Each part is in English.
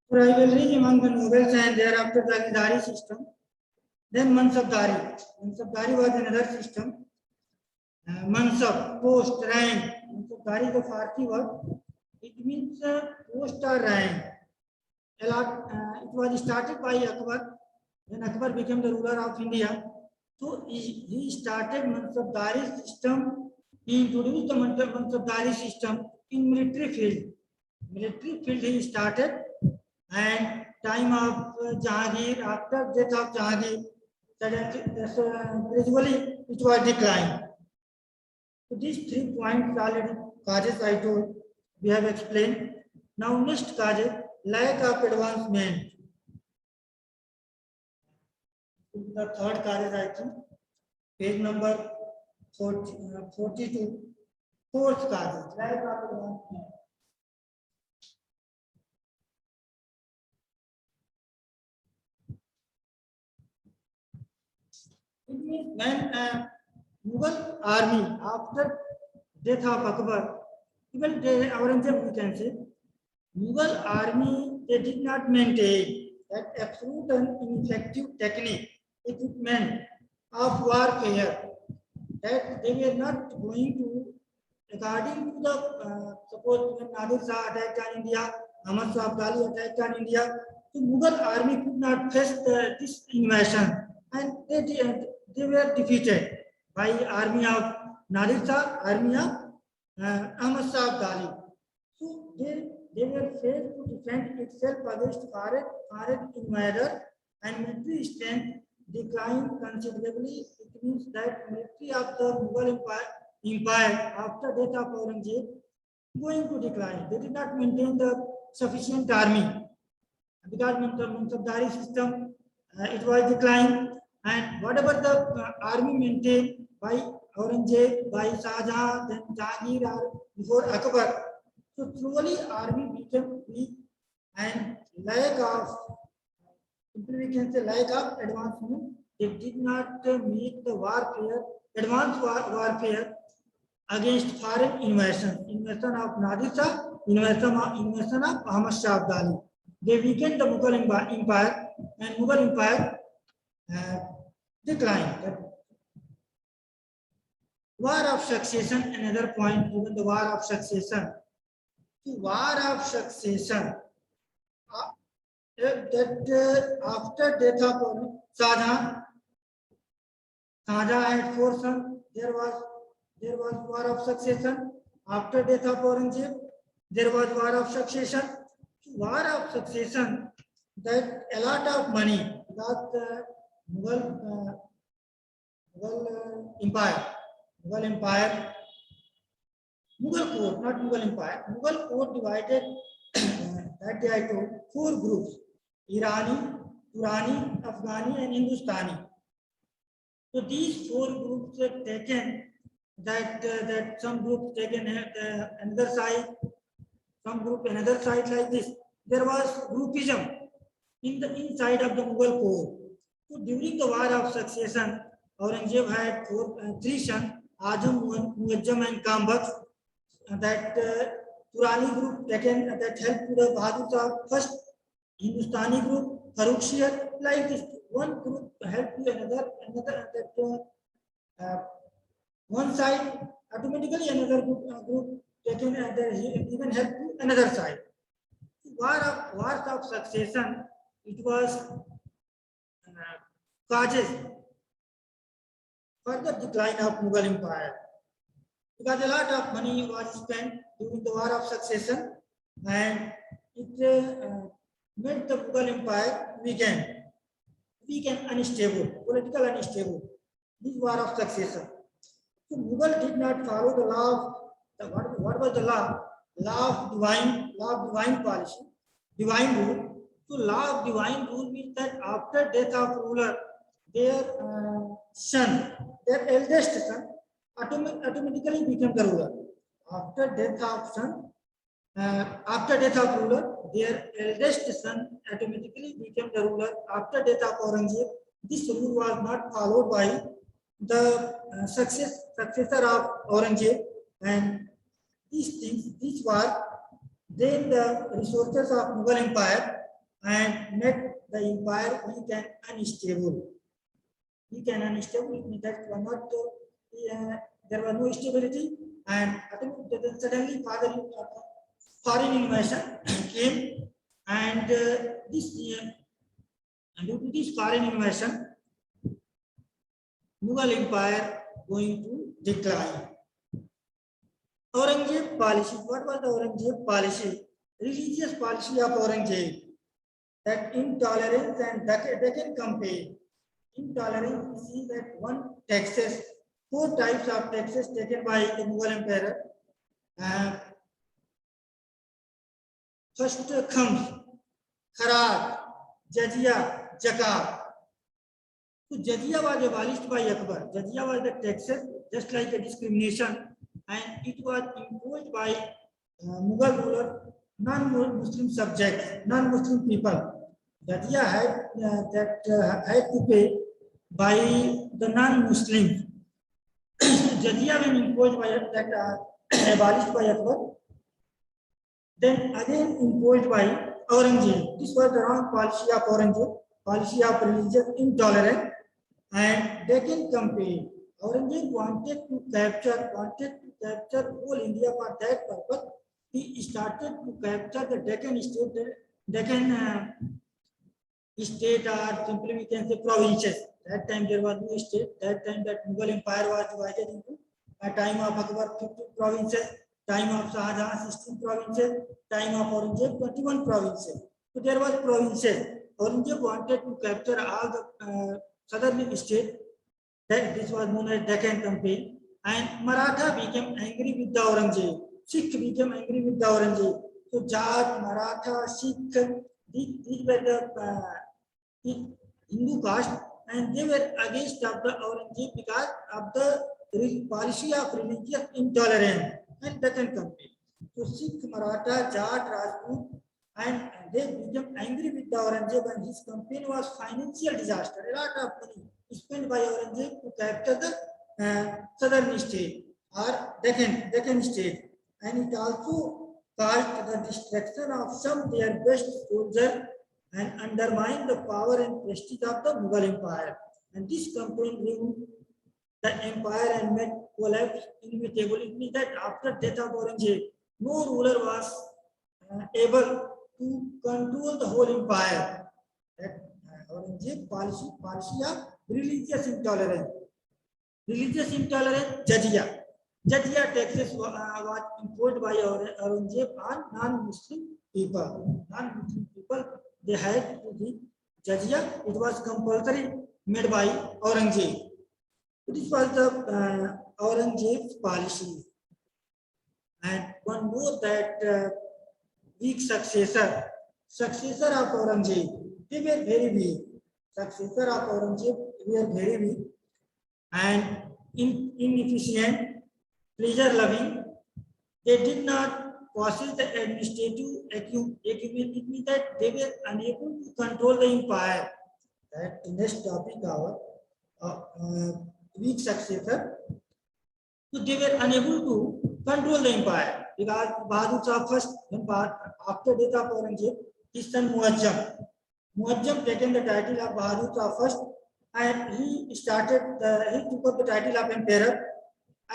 Rivalry among the nobles and thereafter the Aghdari system. Then Mansabdari. Mansabdari was another system. Mansab, post, rank. Mansabdari is a Farsi word. It means post or rank. It was started by Akbar. When Akbar became the ruler of India, so he started Mansabdari system. He introduced the Mansabdari system in military field. Military field he started, and time of Jahangir, after death of Jahangir, gradually it was declined. So these 3 points already causes I told, we have explained. Now next cause, lack of advancement. The third cause, I think, page number 42. Fourth cause, lack of advancement. It means when Mughal army, after death of Akbar, even Aurangzeb, we can say, Mughal army, they did not maintain that absolute and ineffective technique, equipment of warfare, that they were not going to, according to the, suppose when Nadir Shah attacked on India, Ahmad Shah Abdali attacked on India, so Mughal army could not face this invasion, and they were defeated by army of Nadir Shah, army of Ahmad Shah Abdali. So they were failed to defend itself against foreign invader, and military strength declined considerably. It means that military of the Mughal Empire after death of Aurangzeb going to decline. They did not maintain the sufficient army because Mansabdari system it was declined, and whatever the army maintained by Aurangzeb, by Shah Jahan, then Jahangir, or before Akbar, so slowly army became weak, and lack of, simply we can say lack of advancement. They did not make the warfare, advanced warfare against foreign invasion of Nadir Shah, invasion of Ahmad Shah Abdali. They weakened the Mughal Empire, and Mughal Empire declined. War of succession, another point, even the war of succession. The war of succession, after death of Shah Jahan had 4 sons. There was war of succession. After death of Aurangzeb, there was war of succession. War of succession, that a lot of money, because Mughal Empire, Mughal court, not Mughal Empire, Mughal court divided that day I told 4 groups: Irani, Turani, Afghani, and Hindustani. So these 4 groups were taken. That some group taken another side, some group another side, like this. There was groupism in the inside of the Mughal court. So during the war of succession, Aurangzeb had 3 sons: Azam, Muazzam, and Kambaksh. That Turani group taken that helped to the Bahadur Shah first. Hindustani group, Farooq Shir, like this. One group helped to another that one side, automatically another group taken even help to another side. Wars of succession, it was causes further decline of Mughal Empire, because a lot of money was spent during the war of succession, and it made the Mughal Empire weak and unstable, political unstable. This war of succession. So Mughal did not follow the law of what was the law? Law of divine policy, divine rule. So law of divine rule means that after death of ruler, their son, their eldest son, automatically became the ruler. After death of ruler, their eldest son automatically became the ruler. After death of Aurangzeb, this rule was not followed by the successor of Aurangzeb, and these things, this war, then the resources of Mughal Empire and made the empire weak and unstable. Weak and unstable, it means that were not, there was no stability, and suddenly foreign invasion came, and due to this foreign invasion, Mughal Empire going to decline. Aurangzeb policy. What was the Aurangzeb policy? Religious policy of Aurangzeb, that intolerance and Deccan campaign. Intolerance, we see that one taxes, 4 types of taxes taken by the Mughal Emperor. First comes Kharaj, Jizya, Zakat. So Jizya was abolished by Akbar. Jizya was the taxes, just like a discrimination, and it was imposed by Mughal ruler, non-Muslim subjects, non-Muslim people. Jizya had to pay by the non-Muslims. Jizya when imposed by that abolished by Akbar, then again imposed by Aurangzeb. This was the wrong policy of Aurangzeb, policy of religious intolerance and Deccan campaign. Aurangzeb wanted to capture whole India. For that purpose, he started to capture the Deccan state, state, or simply we can say provinces. That time there was no state. That time that Mughal Empire was divided into a time of Akbar 15 provinces, time of Shah Jahan 16 provinces, time of Aurangzeb 21 provinces. So there was provinces. Aurangzeb wanted to capture all the southern state. That this was known as Deccan campaign. And Maratha became angry with the Aurangzeb. Sikh became angry with the Aurangzeb. So Jat, Maratha, Sikh, these were the Hindu caste, and they were against of the Aurangzeb because of the policy of religious intolerance and Deccan campaign. So Sikh, Maratha, Jat, Rajput, and they became angry with the Aurangzeb, and his campaign was financial disaster. A lot of money spent by Aurangzeb to capture the southern state or Deccan state, and it also caused the destruction of some their best soldiers and undermine the power and prestige of the Mughal Empire. And this campaign ruined the empire and made collapse inevitable. It means that after death of Aurangzeb, no ruler was able to control the whole empire. That Aurangzeb policy of religious intolerance. Religious intolerance, Jizya. Jizya taxes was imposed by Aurangzeb on non-Muslim people. Non-Muslim people, they had to be Jizya. It was compulsory made by Aurangzeb. This was the Aurangzeb's policy. And one more, that weak successor of Aurangzeb, they were very weak. Successor of Aurangzeb were very weak and inefficient, pleasure-loving. They did not possess the administrative acumen. It means that they were unable to control the empire. That next topic, our weak successor. So they were unable to control the empire because Bahadur Shah first, after death of Aurangzeb, his son Muazzam taken the title of Bahadur Shah first, and he took up the title of emperor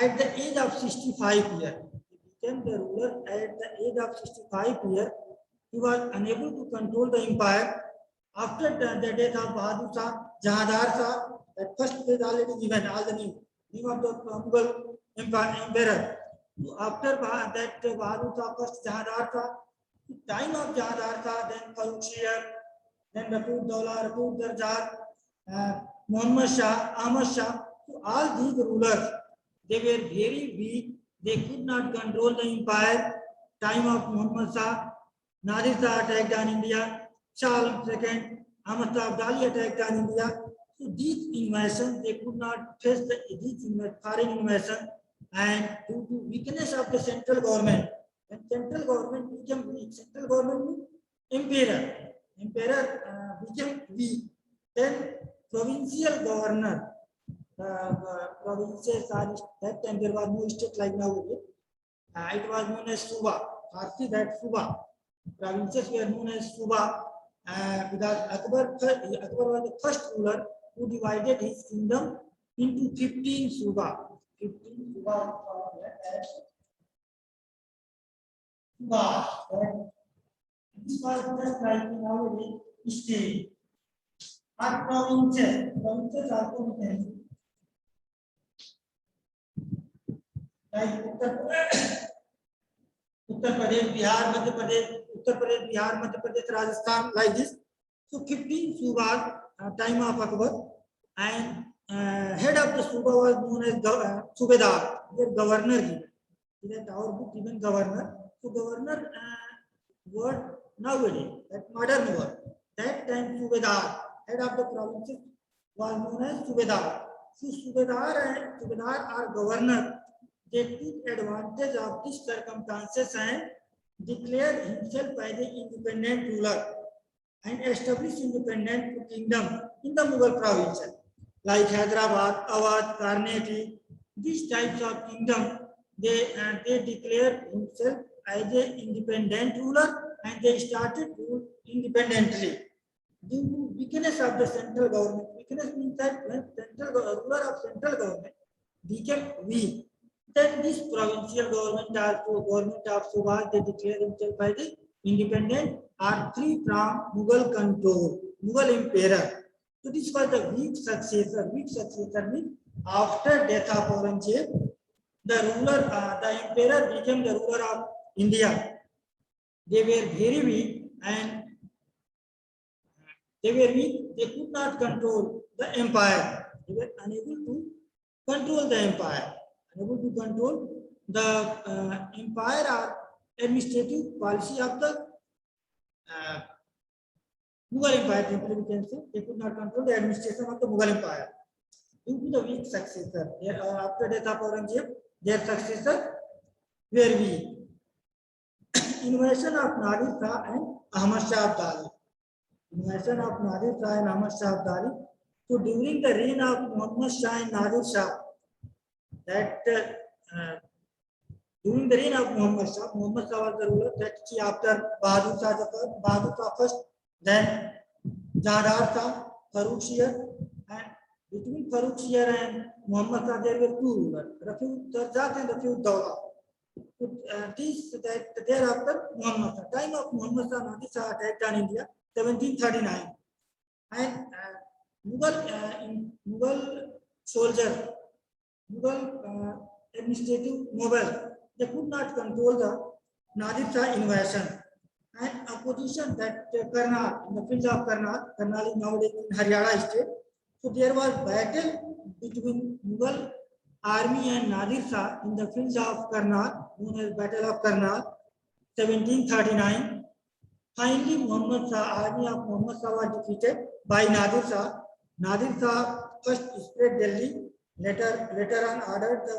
at the age of 65 years. He became the ruler at the age of 65 years. He was unable to control the empire. After the death of Bahadur Shah, Jahandar Shah, that first is already given, all the name of the Mughal emperor. So after that Bahadur Shah, first Jahandar Shah, time of Jahandar Shah, then Farooq Shir, then Rafiq Daula, Rafiq Darjar, Muhammad Shah, Ahmad Shah. So all these rulers, they were very weak. They could not control the empire. Time of Muhammad Shah, Nadir Shah attacked on India. Shah Alam II, Ahmad Shah Abdali attacked on India. So these invasions, they could not face these foreign invasion, and due to weakness of the central government, when central government became weak, central government emperor became weak, then provincial governor, provinces are, that time there was no state like now. It was known as Suba. Farsi, that Suba. Provinces were known as Suba. because Akbar was the first ruler who divided his kingdom into 15 suba. 15 suba. This was just like in our state. Our provinces are provinces. Like Uttar Pradesh, Bihar, Madhya Pradesh, Uttar Pradesh, Bihar, Madhya Pradesh, Rajasthan, like this. So 15 subas time of Akbar, and head of the suba was known as Subedar, their governor. That our book even governor. So governor word nowadays, that modern word. That time Subedar, head of the provinces, was known as Subedar. So Subedar are governor. They took advantage of these circumstances and declared himself as the independent ruler and established independent kingdom in the Mughal provinces like Hyderabad, Awadh, Karnataka. These types of kingdom, they declared himself as an independent ruler and they started rule independently. Due to weakness of the central government, weakness means that when ruler of central government became weak, then this provincial government of Subhas, they declare themselves by the independent are free from Mughal control, Mughal emperor. So this was the weak successor. Weak successor means after death of Aurangzeb, the emperor became the ruler of India. They were very weak and they could not control the empire. They were unable to control the empire, unable to control the empire or administrative policy of the Mughal Empire. Simply we can say they could not control the administration of the Mughal Empire due to the weak successor. After death of Aurangzeb, their successor were weak. Invasion of Nadir Shah and Ahmad Shah Abdali. Invasion of Nadir Shah and Ahmad Shah Abdali. So during the reign of Muhammad Shah and Nadir Shah, during the reign of Muhammad Shah was the ruler that after Bahadur Shah first, then Jahadar Shah, Farooq Shir, and between Farooq Shir and Muhammad Shah there were two rulers, Rafiud Darjat and Rafiud Dawla. Thereafter Muhammad Shah, time of Muhammad Shah, Nadir Shah attacked on India, 1739, and Mughal soldier, Mughal administrative noble, they could not control the Nadir Shah invasion and opposition that Karnal, in the field of Karnal is nowadays in Haryana state. So there was battle between Mughal army and Nadir Shah in the field of Karnal, known as Battle of Karnal, 1739. Finally, Muhammad Shah, army of Muhammad Shah was defeated by Nadir Shah. Nadir Shah first spread Delhi, later on ordered the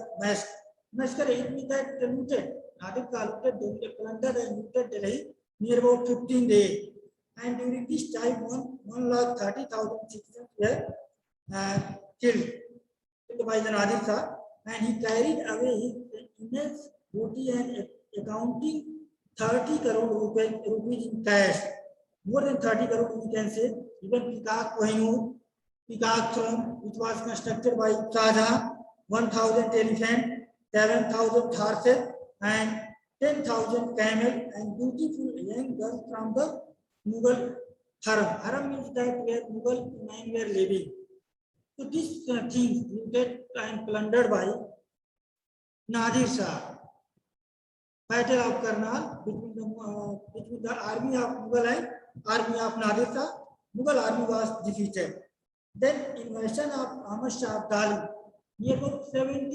massacre. It means that looted. Nadir Shah looted Delhi, plundered and looted Delhi near about 15 days. And during this time, 1,30,000 citizens were killed by the Nadir Shah, and he carried away his immense booty and accounting 30 crore rupees in cash. More than 30 crore we can say. Even Peacock Kohinoor, Peacock throne, which was constructed by Shah Jahan, 1,000 elephants, 7,000 horses, and 10,000 camels, and beautiful young girls from the Mughal harem. Harem means that where Mughal men were living. So these things looted and plundered by Nadir Shah. Battle of Karnal between the army of Mughal and army of Nadir Shah. Mughal army was defeated. Then invasion of Ahmad Shah Abdali, near about 7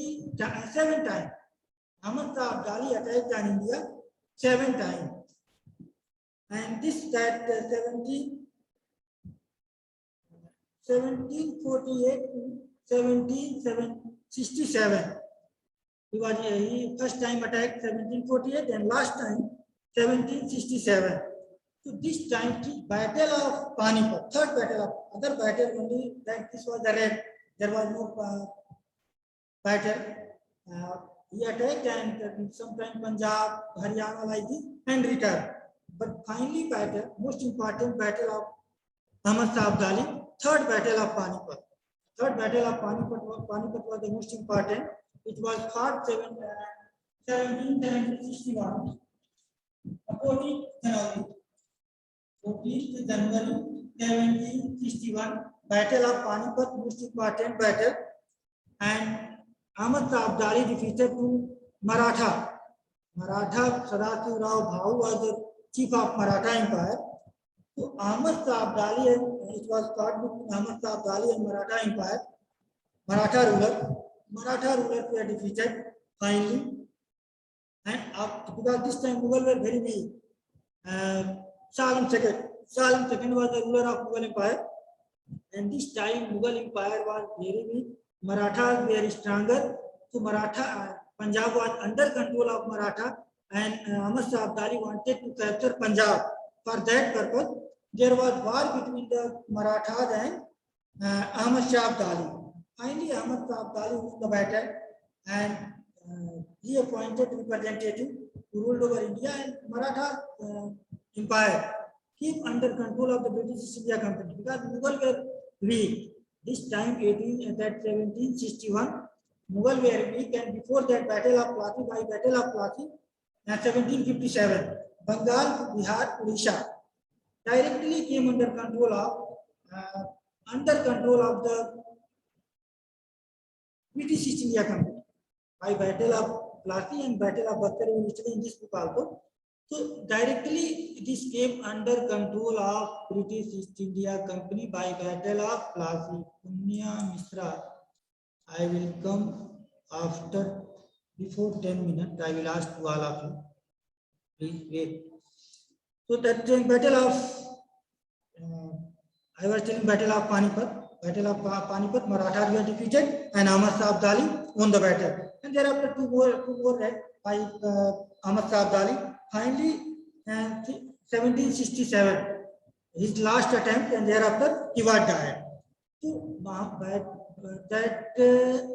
times. Ahmad Shah Abdali attacked on India 7 times. And this 1748 to 1767. He first time attacked 1748 and last time 1767. So this time battle of Panipat, third battle of other battle only that this was the red. There was no battle. He attacked and sometime Punjab, Haryana like this and returned. but finally battle, most important battle of Ahmad Shah Abdali, third battle of Panipat. Third battle of Panipat was the most important. It was fought 1761. 14th January 1761, Battle of Panipat, most important battle, and Ahmad Shah Abdali defeated to Maratha. Sadasiv Rao Bhau was the chief of Maratha Empire. So Ahmad Shah Abdali, it was fought between Ahmad Shah Abdali and Maratha Empire. Maratha rulers were defeated finally, and because this time Mughal were very weak. Shah Alam II was the ruler of Mughal Empire, and this time Mughal Empire was very weak. Marathas were stronger. So Punjab was under control of Maratha, and Ahmad Shah Abdali wanted to capture Punjab. For that purpose, there was war between the Marathas and Ahmad Shah Abdali. Finally, Ahmad Shah Abdali won the battle, and he appointed representative who ruled over India, and Maratha Empire keep under control of the British East India Company because Mughal were weak. This time 1761, Mughal were weak, and before that Battle of Plassey, 1757, Bengal, Bihar, Odisha directly came under control of the British East India Company by Battle of Plassey and Battle of Buxar in this book also. So directly this came under control of British East India Company by Battle of Plassey. Punya Mishra, I will come after before 10 minutes. I will ask to all of you. Please wait. So that Battle of I was telling Battle of Panipat. Battle of Panipat, Marathas were defeated, and Ahmad Shah Abdali won the battle. And thereafter two more led by Ahmad Shah Abdali. Finally, 1767, his last attempt, and thereafter he was died. So that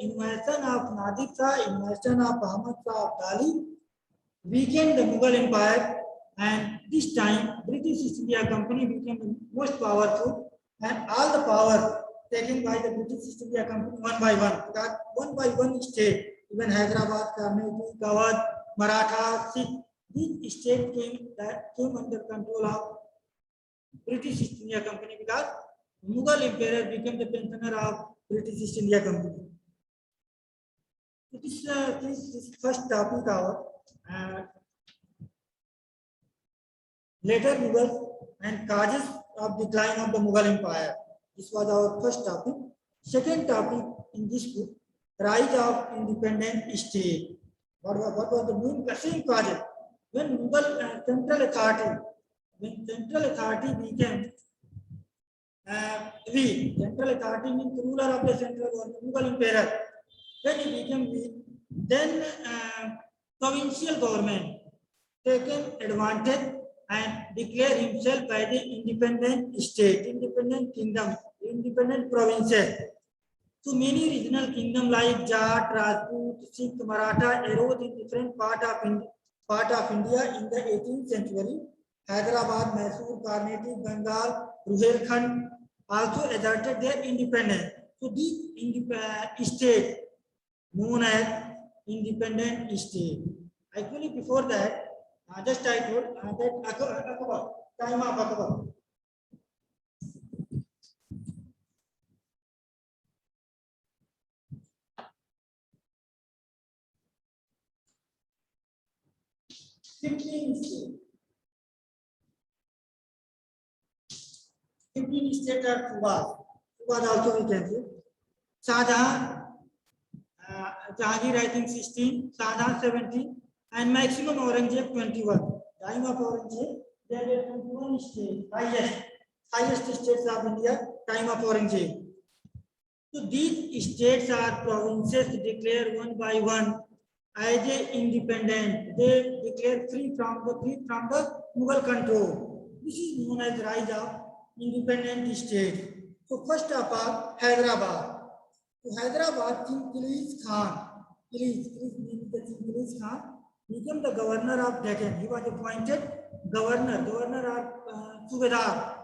invasion of Nadir Shah, invasion of Ahmad Shah Abdali weakened the Mughal Empire, and this time British East India Company became the most powerful, and all the power taken by the British East India Company one by one. Because one by one state, even Hyderabad, Karnataka, Gawad, Maratha, Sikh, these states came under control of British East India Company because Mughal Emperor became the pensioner of British East India Company. So this first topic our later Mughals and causes of decline of the Mughal Empire. This was our first topic. Second topic in this book, rise of independent state. What was the main causes? When Mughal central authority became weak, central authority means ruler of the central government, Mughal Emperor. When he became weak, then provincial government taken advantage and declare himself by the independent state, independent kingdom, independent provinces. So many regional kingdoms like Jat, Rajput, Sikh, Maratha arose in different part of India in the 18th century. Hyderabad, Mysore, Karnataka, Bengal, Ruhelkhand also asserted their independence. So these states known as independent state. Actually, before that, just I told that Akbar, time of Akbar. Fifteen states are Subhas also we can say. Shahjahan, Jahangir I think 16, Shahjahan 17, and maximum Aurangzeb 21. Time of Aurangzeb, there were 21 states, highest states of India, time of Aurangzeb. So these states are provinces declared one by one as a independent. They declare free from the Mughal control. This is known as rise of independent state. So first of all, Hyderabad. So Hyderabad, King Qiliz Khan became the governor of Deccan. He was appointed governor or subedar.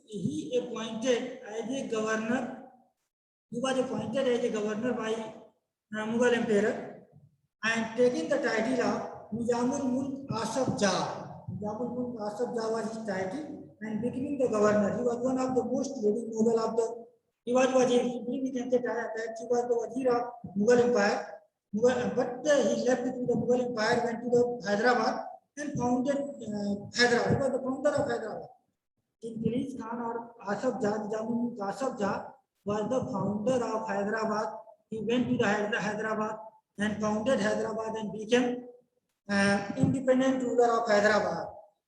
He appointed as a governor. He was appointed as a governor by Mughal emperor and taking the title of Nizamul Mulk Asaf Jah. Nizamul Mulk Asaf Jah was his title and becoming the governor. He was one of the most leading noble of the. He was wazir. We can say that he was the wazir of Mughal Empire. But he left to the Mughal Empire, went to the Hyderabad and founded Hyderabad. He was the founder of Hyderabad. Genghis Khan or Asaf Jah, Nizamul Mulk Asaf Jah was the founder of Hyderabad. He went to the Hyderabad and founded Hyderabad and became independent ruler of Hyderabad.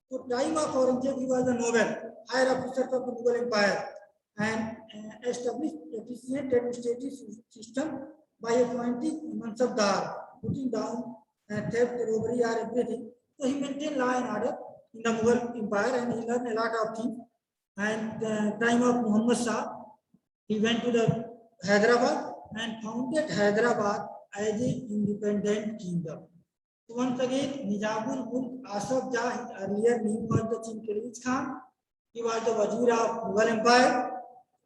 So time of Aurangzeb, he was a noble, higher officer of the Mughal Empire and established efficient administrative system by appointing Mansabdar, putting down theft, robbery or everything. So he maintained law and order in the Mughal Empire and he learned a lot of things. And time of Muhammad Shah, he went to the Hyderabad and founded Hyderabad as an independent kingdom. So once again, Nizamul Mulk Asaf Jah, his earlier name was the Genghis Khan. He was the Wazir of Mughal Empire.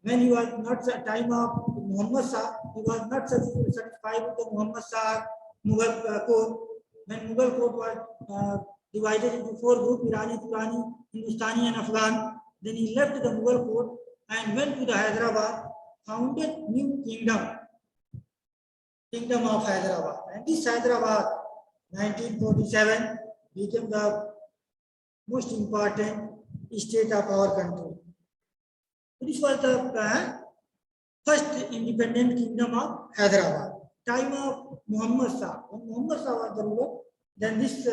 When he was not at time of Muhammad Shah, he was not satisfied with the Muhammad Shah Mughal court. When Mughal court was divided into 4 groups, Irani, Turani, Hindustani and Afghan, then he left the Mughal court and went to the Hyderabad, founded new kingdom of Hyderabad. And this Hyderabad, 1947, became the most important state of our country. This was the first independent kingdom of Hyderabad. Time of Muhammad Shah. When Muhammad Shah was the ruler, then this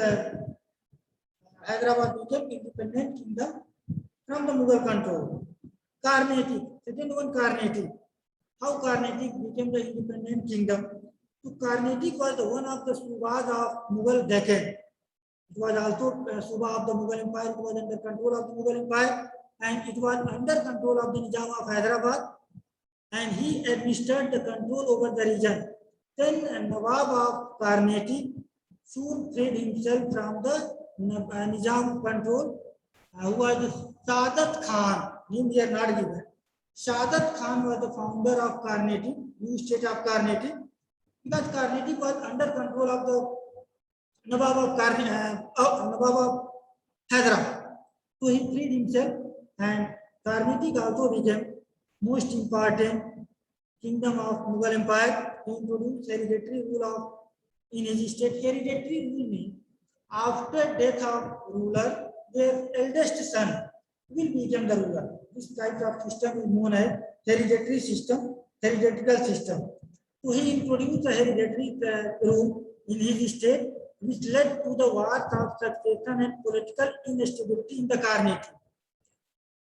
Hyderabad became independent kingdom from the Mughal control. Carnatic, second one Carnatic. How Carnatic became the independent kingdom? So Carnatic was the one of the Subas of Mughal Deccan. It was also Suba of the Mughal Empire. It was under control of the Mughal Empire and it was under control of the Nizam of Hyderabad and he administered the control over the region. Then Nawab of Carnatic soon freed himself from the Nizam control, who was Saadat Khan. Name here not given. Saadat Khan was the founder of Carnatic, new state of Carnatic, because Carnatic was under control of the Nawab of Hyderabad. So he freed himself and Carnatic also became most important kingdom of Mughal Empire. He introduced hereditary rule of in his state. Hereditary rule means after death of ruler, their eldest son will become the ruler. This type of system is known as hereditary system, hereditary system. So he introduced a hereditary rule in his state, which led to the wars of succession and political instability in the Carnatic.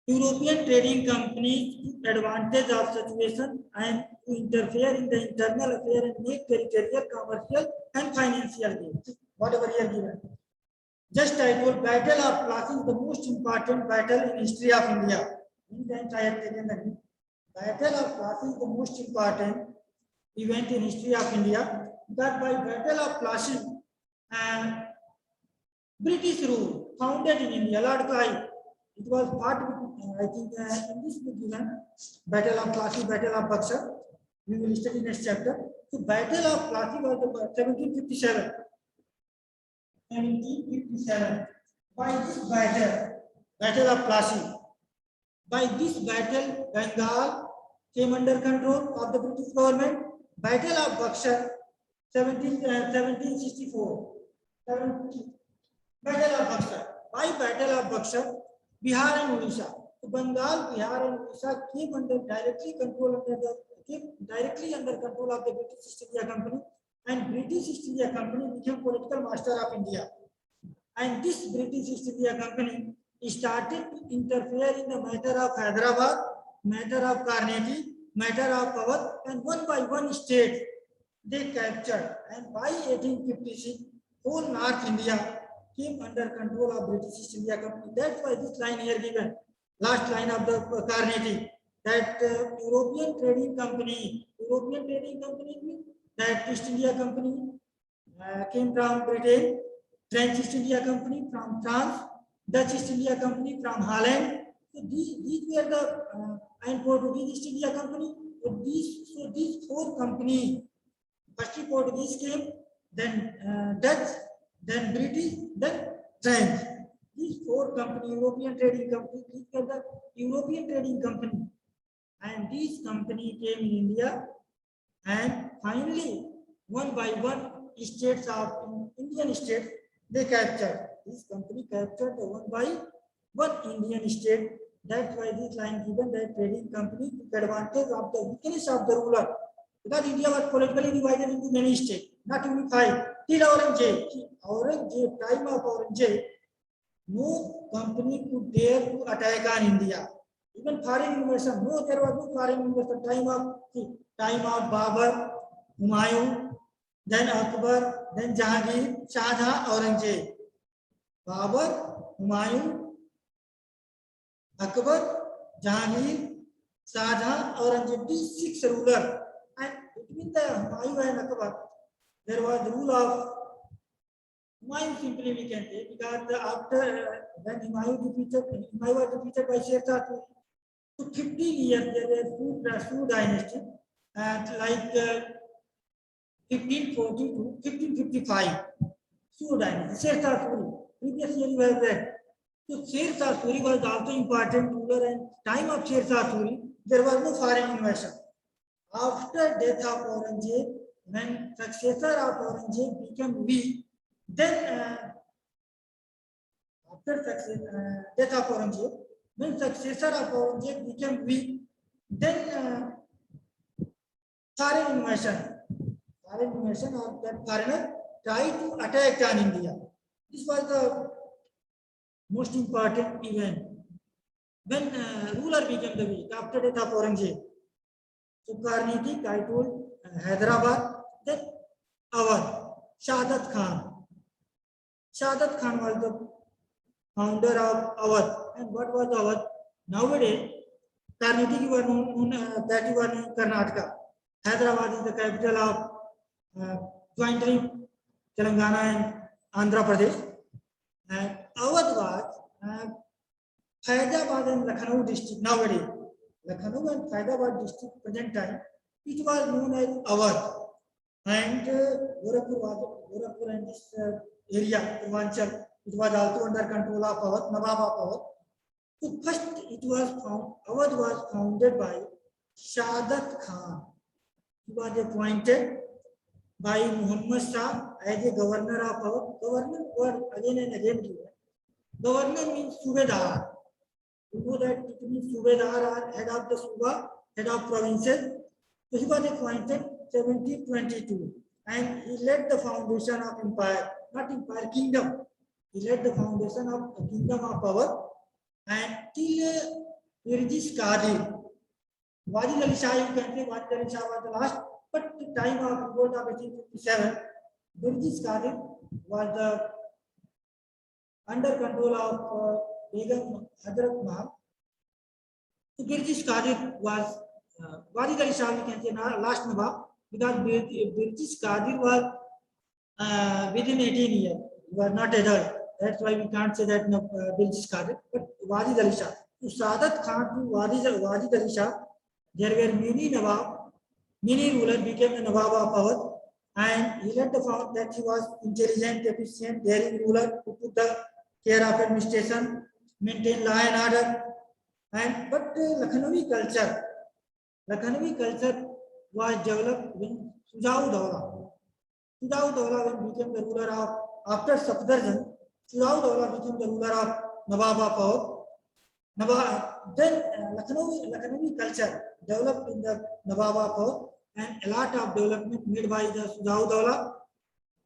European trading companies took advantage of situation and to interfere in the internal affair and make territorial, commercial and financial gains. Whatever you are given. Just I told, Battle of Plassey is the most important battle in history of India. In that I have taken the name. Battle of Plassey is the most important event in history of India. That by Battle of Plassey, British rule founded in India. Lord Clive. It was part of, I think, in this book given, Battle of Plassey, Battle of Buxar. We will study next chapter. So, Battle of Plassey was the 1757. 1757. By this Battle of Plassey, by this battle, Bengal came under control of the British government. Battle of Buxar, 1764. Battle of Buxar. By Battle of Buxar, Bihar and Odisha. So Bengal, Bihar and Odisha came directly under control of the British East India Company, and British East India Company became political master of India. And this British East India Company started to interfere in the matter of Hyderabad, matter of Carnatic, matter of Awadh, and one by one state they captured. And by 1856, whole North India came under control of British East India Company. That's why this line here given, last line of the Carnatic, that European Trading Company means that East India Company came from Britain, French East India Company from France, Dutch East India Company from Holland. So these were the and Portuguese East India Company. So these four companies, first Portuguese came, then Dutch, then British, then French. These four companies, European trading company, these were the European trading company, and these company came in India, and finally one by one states of Indian states they captured. This company captured the one by one Indian state. That's why this line given that trading company took advantage of the weakness of the ruler, because India was politically divided into many states, not unified. Till Aurangzeb, time of Aurangzeb, no company could dare to attack on India. Even foreign invasion, no, there was no foreign invasion. Time of Babur, Humayun, then Akbar, then Jahangir, Shah Jahan, Aurangzeb. Babur, Humayun, Akbar, Jahangir, Shah Jahan, Aurangzeb. These six rulers, and between the Humayun and Akbar, there was the rule of Humayun, simply we can say, because after when Humayun was defeated by Sher Shah Suri, so 15 years there were two dynasty, and like 1540 to 1555, Sure dynasty, Sher Shah Suri. Previous year you have read. So Sher Shah Suri was also important ruler, and time of Sher Shah Suri there was no foreign invasion. After death of Aurangzeb, when successor of Aurangzeb became weak, then after death of Aurangzeb, when successor of Aurangzeb became weak, then foreign invasion or that foreigner tried to attack on India. This was the most important event. When ruler became the weak after death of Aurangzeb. So Karnataka, I told Hyderabad, then Awadh, Shahadat Khan. Shahadat Khan was the founder of Awadh. And what was Awadh? Nowadays, Karnataka was known Karnataka. Hyderabad is the capital of jointly Telangana and Andhra Pradesh. And Awadh was Hyderabad and Lucknow district nowadays. Lucknow and Hyderabad district present time, it was known as Awadh. And Gorakhpur and this area, Purvanchal, it was also under control of Awadh, Nawab of Awadh. So first Awadh was founded by Shahadat Khan. He was appointed by Muhammad Shah as a governor of Awadh. Governor word again and again given. Governor means Subedar. You know that it means Subedar or head of the Suba, head of provinces. So he was appointed 1722, and he led the foundation of empire, not empire, kingdom. He led the foundation of the kingdom of Awadh, and till Birjish Qadir. Wajid Ali Shah, you can say Wajid Ali Shah was the last, but the time of revolt of 1857, Birjish Qadir was the under control of Begum Hazrat Mahal. So Birjish Qadir was Wajid Ali Shah, we can say last Nawab, because Birjish Qadir was within 18 years. He was not adult. That's why we can't say that Birjish Qadir, but Wajid Ali Shah. To Sadat Khan to Wajid Ali Shah, there were many Nawab, many rulers became the Nawab of Awadh, and he led the fact that he was intelligent, efficient, daring ruler who took the care of administration, maintain law and order. And but Lucknowi culture was developed when Shujau Dawla. Shujau Dawla when became the ruler of after Safdarjung. Shujau Dawla became the ruler of Nawab of Awadh. Then Lucknowi culture developed in the Nawab of Awadh, and a lot of development made by the Shujau Dawla.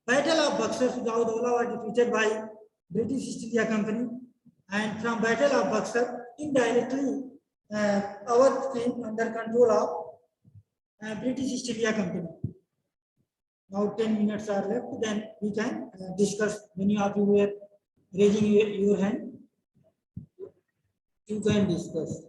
Battle of Buxar, Shujau Dawla was defeated by British East India Company, and from Battle of Buxar, indirectly Awadh came under control of British East India Company. Now 10 minutes are left, then we can discuss. Many of you were raising your hand. You can discuss.